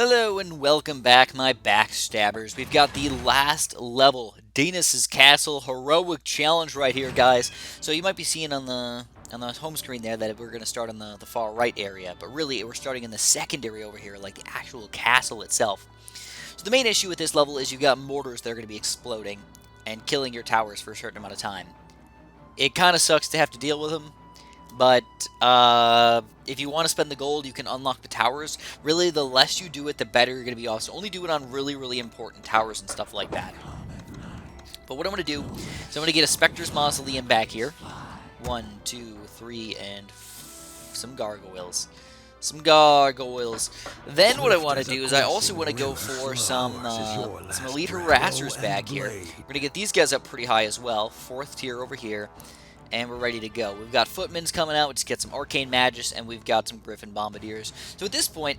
Hello and welcome back, my backstabbers. We've got the last level, Denas' Castle Heroic Challenge right here, guys. So you might be seeing on the home screen there that we're going to start on the far right area, but really we're starting in the second area over here, like the actual castle itself. So the main issue with this level is you've got mortars that are going to be exploding and killing your towers for a certain amount of time. It kind of sucks to have to deal with them, but if you want to spend the gold, you can unlock the towers. Really, the less you do it, the better you're going to be off. So only do it on really, really important towers and stuff like that. But what I'm going to do is I'm going to get a Spectre's Mausoleum back here. 1, 2, 3, and some gargoyles. Some gargoyles. Then what I want to do is I also want to go for some elite harassers back here. We're going to get these guys up pretty high as well. 4th tier over here. And we're ready to go. We've got Footmans coming out, just get some Arcane Magus, and we've got some Griffin Bombardiers. So at this point,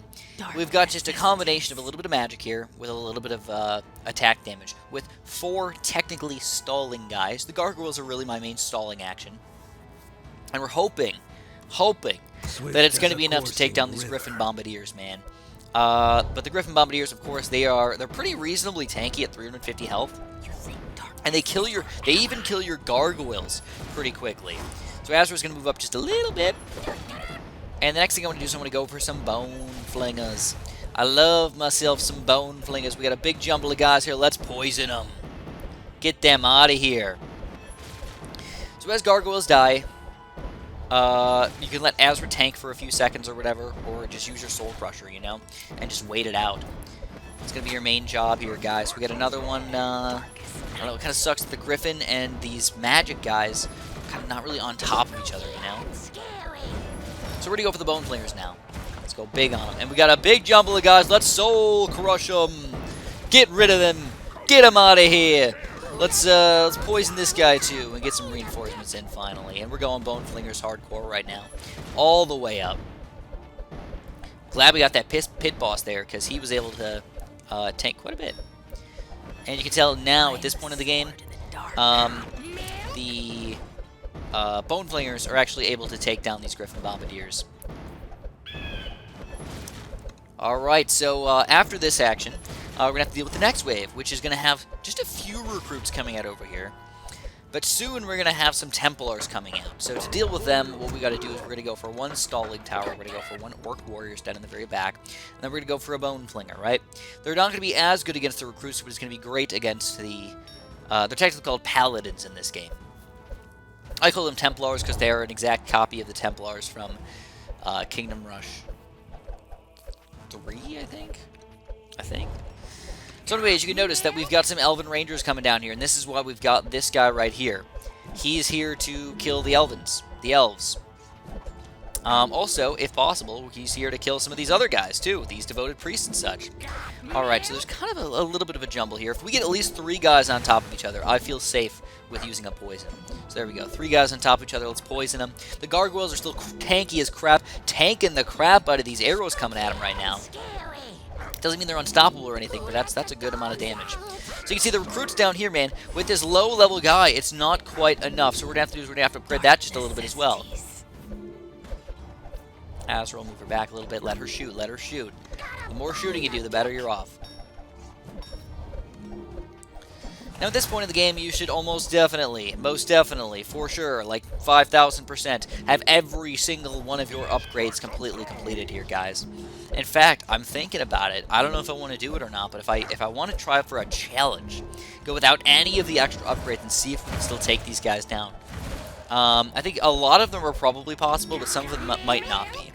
we've got just a combination of a little bit of magic here, with a little bit of attack damage, with 4 technically stalling guys. The Gargoyles are really my main stalling action. And we're hoping that it's going to be enough to take down these Griffin Bombardiers, man. But the Griffin Bombardiers, of course, they're pretty reasonably tanky at 350 health. And they even kill your gargoyles pretty quickly. So Azra's going to move up just a little bit. And the next thing I want to do is I'm going to go for some bone flingers. I love myself some bone flingers. We got a big jumble of guys here. Let's poison them. Get them out of here. So as gargoyles die, you can let Azra tank for a few seconds or whatever, or just use your Soul Crusher, you know, and just wait it out. It's going to be your main job here, guys. We got another one, I don't know, it kind of sucks that the Griffin and these magic guys are kind of not really on top of each other, you know? So we're going to go for the Bone Flingers now. Let's go big on them. And we got a big jumble of guys. Let's Soul Crush them. Get rid of them. Get them out of here. Let's poison this guy, too, and get some reinforcements in, finally. And we're going Bone Flingers hardcore right now. All the way up. Glad we got that pit boss there, because he was able to tank quite a bit. And you can tell now, at this point of the game, the Bone Flingers are actually able to take down these Griffin Bombardiers. Alright, so after this action, we're going to have to deal with the next wave, which is going to have just a few recruits coming out over here. But soon we're going to have some Templars coming out. So to deal with them, what we got to do is we're going to go for one Stalling Tower, we're going to go for one Orc Warrior stand in the very back, and then we're going to go for a Bone Flinger, right? They're not going to be as good against the recruits, but it's going to be great against the... they're technically called Paladins in this game. I call them Templars because they are an exact copy of the Templars from Kingdom Rush 3, I think? So anyways, you can notice that we've got some Elven Rangers coming down here, and this is why we've got this guy right here. He's here to kill the Elves. Also, if possible, he's here to kill some of these other guys, too, these devoted priests and such. Alright, so there's kind of a little bit of a jumble here. If we get at least 3 guys on top of each other, I feel safe with using a poison. So there we go, 3 guys on top of each other, let's poison them. The gargoyles are still tanky as crap, tanking the crap out of these arrows coming at them right now. Doesn't mean they're unstoppable or anything, but that's a good amount of damage. So you can see the recruits down here, man. With this low-level guy, it's not quite enough. So what we're going to have to do is we're going to have to upgrade that just a little bit as well. Azra will move her back a little bit. Let her shoot. Let her shoot. The more shooting you do, the better you're off. Now at this point in the game, you should most definitely, for sure, like 5,000%, have every single one of your upgrades completely completed here, guys. In fact, I'm thinking about it. I don't know if I want to do it or not, but if I want to try for a challenge, go without any of the extra upgrades and see if we can still take these guys down. I think a lot of them are probably possible, but some of them might not be.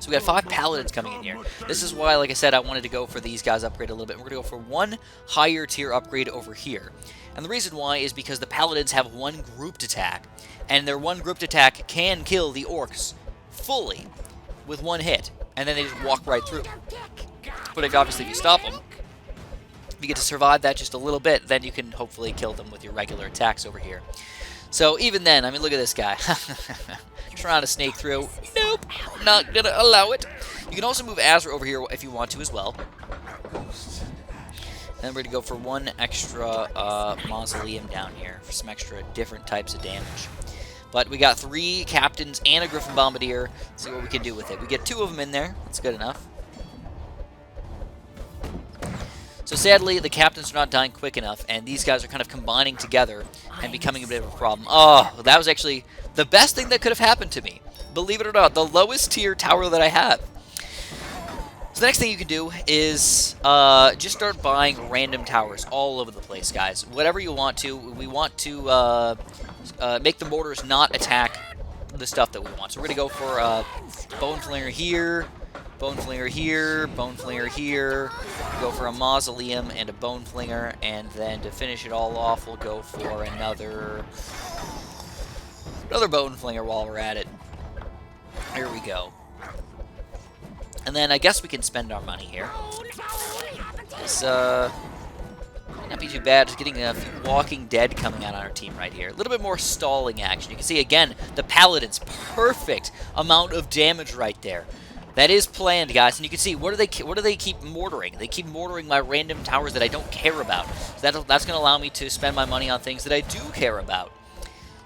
So we got 5 Paladins coming in here. This is why, like I said, I wanted to go for these guys upgrade a little bit. We're going to go for one higher tier upgrade over here. And the reason why is because the Paladins have one grouped attack. And their one grouped attack can kill the Orcs fully with one hit. And then they just walk right through. But obviously if you stop them, if you get to survive that just a little bit, then you can hopefully kill them with your regular attacks over here. So even then, I mean, look at this guy. Trying to snake through. Nope, not going to allow it. You can also move Azra over here if you want to as well. Then we're going to go for one extra mausoleum down here for some extra different types of damage. But we got 3 captains and a Griffin Bombardier. Let's see what we can do with it. We get 2 of them in there. That's good enough. So sadly, the captains are not dying quick enough, and these guys are kind of combining together and becoming a bit of a problem. Oh, that was actually the best thing that could have happened to me. Believe it or not, the lowest tier tower that I have. So the next thing you can do is just start buying random towers all over the place, guys. Whatever you want to. We want to make the mortars not attack the stuff that we want. So we're going to go for Bone Flinger here, Bone Flinger here, Bone Flinger here. Go for a Mausoleum and a Bone Flinger, and then to finish it all off, we'll go for another Bone Flinger while we're at it. Here we go. And then I guess we can spend our money here. It's might not be too bad. Just getting a few Walking Dead coming out on our team right here. A little bit more stalling action. You can see again the Paladins, perfect amount of damage right there. That is planned, guys. And you can see what do they keep mortaring? They keep mortaring my random towers that I don't care about. So that's going to allow me to spend my money on things that I do care about.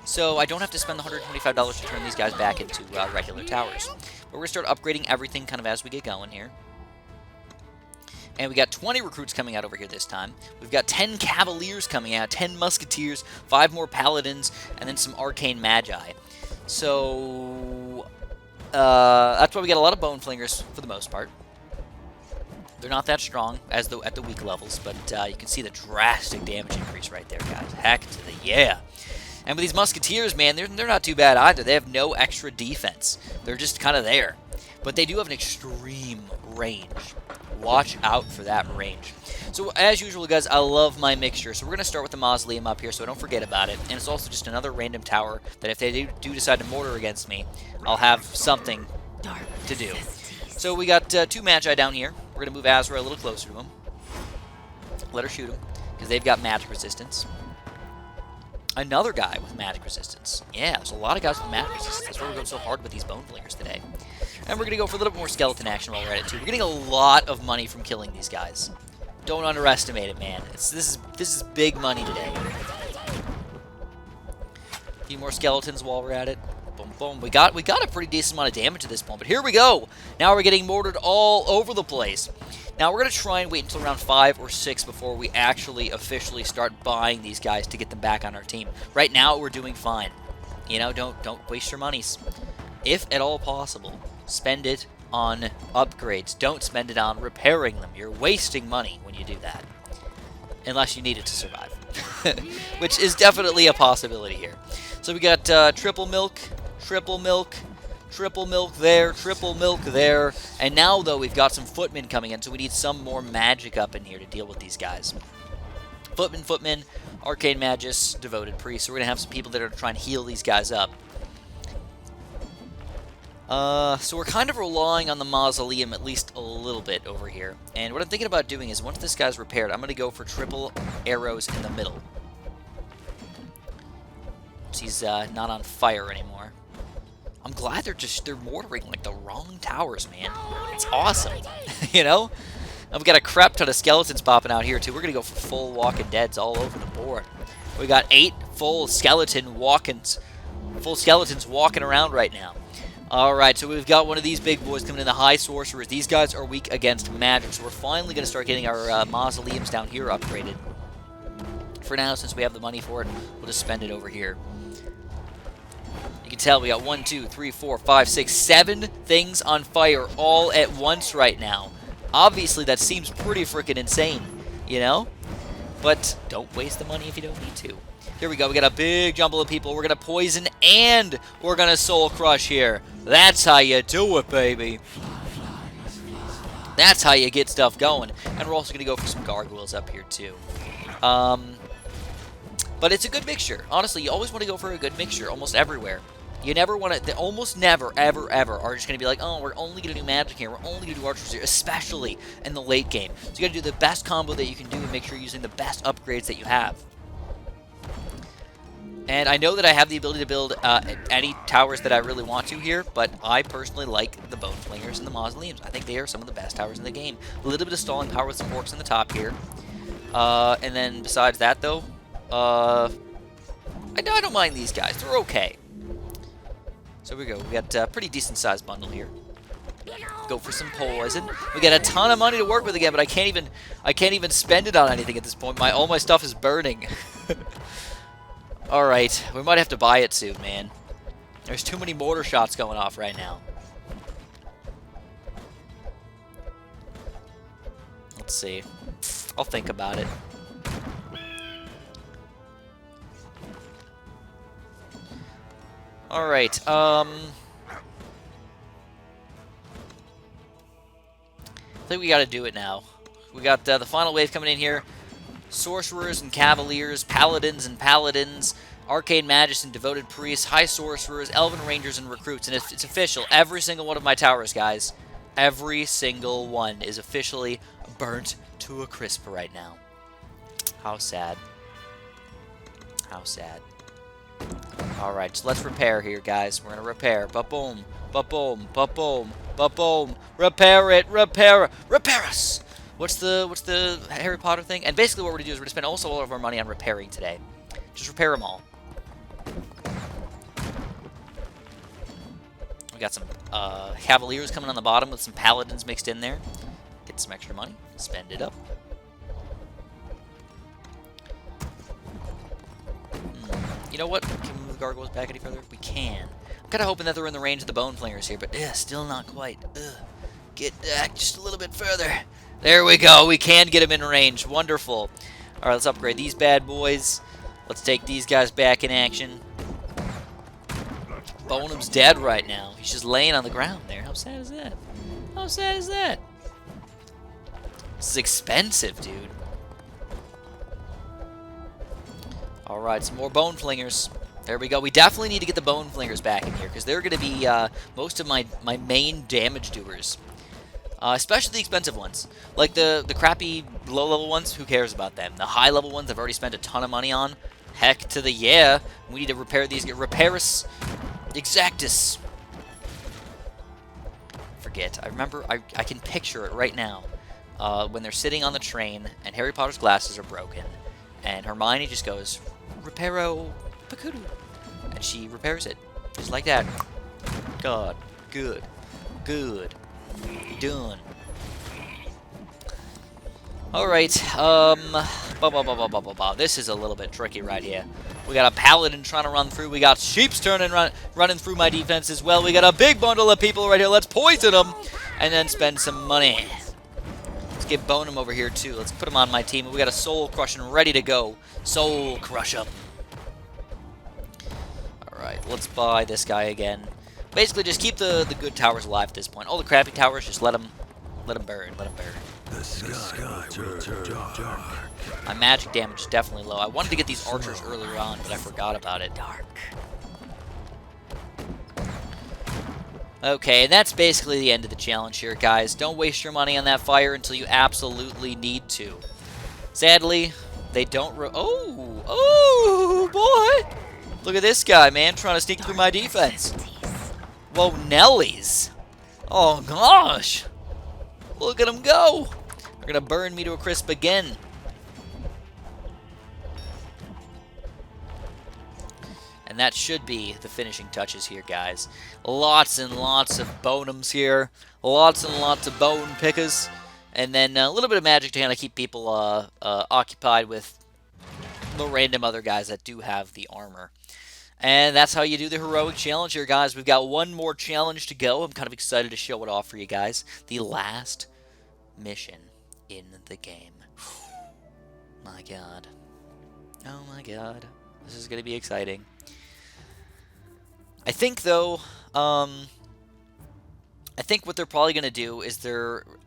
So I don't have to spend the $125 to turn these guys back into regular towers. But we're going to start upgrading everything kind of as we get going here. And we got 20 recruits coming out over here this time. We've got 10 Cavaliers coming out, 10 Musketeers, 5 more Paladins, and then some Arcane Magi. So that's why we got a lot of Bone Flingers for the most part. They're not that strong as at the weak levels, but you can see the drastic damage increase right there, guys. Heck to the yeah. And with these Musketeers, man, they're not too bad either. They have no extra defense. They're just kind of there. But they do have an extreme range. Watch out for that range. So as usual, guys, I love my mixture. So we're going to start with the Mausoleum up here so I don't forget about it. And it's also just another random tower that if they do decide to mortar against me, I'll have something to do. So we got 2 Magi down here. We're going to move Azra a little closer to him. Let her shoot him because they've got magic resistance. Another guy with magic resistance. Yeah, there's a lot of guys with magic resistance. That's why we're going so hard with these Bone Flingers today. And we're going to go for a little bit more skeleton action while we're at it, too. We're getting a lot of money from killing these guys. Don't underestimate it, man. This is big money today. A few more skeletons while we're at it. Boom, boom. We got a pretty decent amount of damage at this point, but here we go. Now we're getting mortared all over the place. Now we're going to try and wait until round 5 or 6 before we actually officially start buying these guys to get them back on our team. Right now, we're doing fine. You know, don't waste your monies. If at all possible, spend it on upgrades. Don't spend it on repairing them. You're wasting money when you do that. Unless you need it to survive. Which is definitely a possibility here. So we got triple milk, triple milk, triple milk there, triple milk there. And now, though, we've got some footmen coming in, so we need some more magic up in here to deal with these guys. Footmen, Arcane Magus, Devoted Priest. So we're going to have some people that are trying to heal these guys up. So we're kind of relying on the Mausoleum at least a little bit over here. And what I'm thinking about doing is once this guy's repaired, I'm going to go for triple arrows in the middle. So he's not on fire anymore. I'm glad they're mortaring like the wrong towers, man. It's awesome. You know? And we got a crap ton of skeletons popping out here too. We're gonna go for full Walking Deads all over the board. We got 8 full skeletons walking around right now. Alright, so we've got one of these big boys coming in, the High Sorcerers. These guys are weak against magic, so we're finally gonna start getting our mausoleums down here upgraded. For now, since we have the money for it, we'll just spend it over here. You can tell we got 1, 2, 3, 4, 5, 6, 7 things on fire all at once right now. Obviously, that seems pretty freaking insane, you know? But don't waste the money if you don't need to. Here we go. We got a big jumble of people. We're going to poison and we're going to soul crush here. That's how you do it, baby. That's how you get stuff going. And we're also going to go for some gargoyles up here, too. But it's a good mixture. Honestly, you always want to go for a good mixture almost everywhere. You never want to, they almost never, ever, ever are just going to be like, oh, we're only going to do magic here. We're only going to do archers here, especially in the late game. So you got to do the best combo that you can do and make sure you're using the best upgrades that you have. And I know that I have the ability to build any towers that I really want to here, but I personally like the Bone Flingers and the Mausoleums. I think they are some of the best towers in the game. A little bit of stalling power with some orcs in the top here. And then besides that, though, I don't mind these guys. They're okay. So we go. We got a pretty decent sized bundle here. Go for some poison. We got a ton of money to work with again, but I can't even spend it on anything at this point. All my stuff is burning. All right, we might have to buy it soon, man. There's too many mortar shots going off right now. Let's see. I'll think about it. All right. I think we got to do it now. We got the final wave coming in here. Sorcerers and Cavaliers, Paladins and Paladins, Arcane Magists and Devoted Priests, High Sorcerers, Elven Rangers, and Recruits. And it's official. Every single one of my towers, guys. Every single one is officially burnt to a crisp right now. How sad. How sad. Alright, so let's repair here, guys. We're going to repair. Ba-boom. Ba-boom. Ba-boom. Ba-boom. Repair it. Repair it. Repair us! What's the Harry Potter thing? And basically what we're going to do is we're going to spend almost all of our money on repairing today. Just repair them all. We got some Cavaliers coming on the bottom with some Paladins mixed in there. Get some extra money. Spend it up. You know what? Can we move the gargoyles back any further? We can. I'm kind of hoping that they're in the range of the bone flingers here, but still not quite. Get back just a little bit further. There we go. We can get them in range. Wonderful. All right, let's upgrade these bad boys. Let's take these guys back in action. Bonham's dead right now. He's just laying on the ground there. How sad is that? How sad is that? This is expensive, dude. Alright, some more bone flingers. There we go. We definitely need to get the bone flingers back in here, because they're going to be most of my main damage doers. Especially the expensive ones. Like the crappy low-level ones, who cares about them? The high-level ones I've already spent a ton of money on. Heck to the yeah. We need to repair these. Repairus Exactus. Forget. I remember, I can picture it right now. When they're sitting on the train, and Harry Potter's glasses are broken. And Hermione just goes, Reparo Pakudu. And she repairs it. Just like that. God. Good. Good. Done. Alright. This is a little bit tricky right here. We got a Paladin trying to run through. We got Sheeps running through my defense as well. We got a big bundle of people right here. Let's poison them. And then spend some money. Get Bonham over here too. Let's put him on my team. We got a Soul Crushing ready to go. Soul Crush him. Alright, let's buy this guy again. Basically, just keep the good towers alive at this point. All the crappy towers, just let them burn. Let them burn. The sky will turn dark. My magic damage is definitely low. I wanted to get these archers earlier on, but I forgot about it. Dark. Okay, and that's basically the end of the challenge here, guys. Don't waste your money on that fire until you absolutely need to. Sadly, they don't Oh, boy! Look at this guy, man, trying to sneak through my defense. Whoa, Nellies. Oh, gosh. Look at him go. They're going to burn me to a crisp again. And that should be the finishing touches here, guys. Lots and lots of bonums here. Lots and lots of bone pickers. And then a little bit of magic to kind of keep people occupied with the random other guys that do have the armor. And that's how you do the heroic challenge here, guys. We've got one more challenge to go. I'm kind of excited to show it off for you guys. The last mission in the game. My God. Oh, my God. This is going to be exciting. I think, though, I think what they're probably going to do is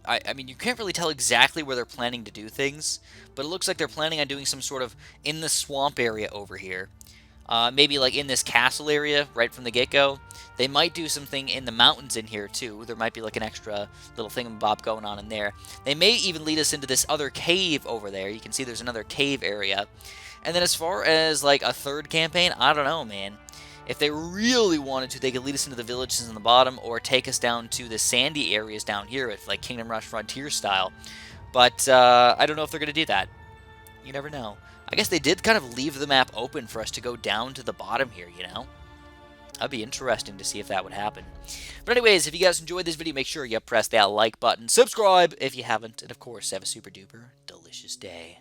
I mean, you can't really tell exactly where they're planning to do things, but it looks like they're planning on doing some sort of in the swamp area over here. Maybe like in this castle area right from the get-go. They might do something in the mountains in here, too. There might be like an extra little thingamabob going on in there. They may even lead us into this other cave over there. You can see there's another cave area. And then as far as like a third campaign, I don't know, man. If they really wanted to, they could lead us into the villages in the bottom or take us down to the sandy areas down here, if like Kingdom Rush Frontier style. But I don't know if they're going to do that. You never know. I guess they did kind of leave the map open for us to go down to the bottom here, you know? That'd be interesting to see if that would happen. But anyways, if you guys enjoyed this video, make sure you press that like button, subscribe if you haven't, and of course, have a super duper delicious day.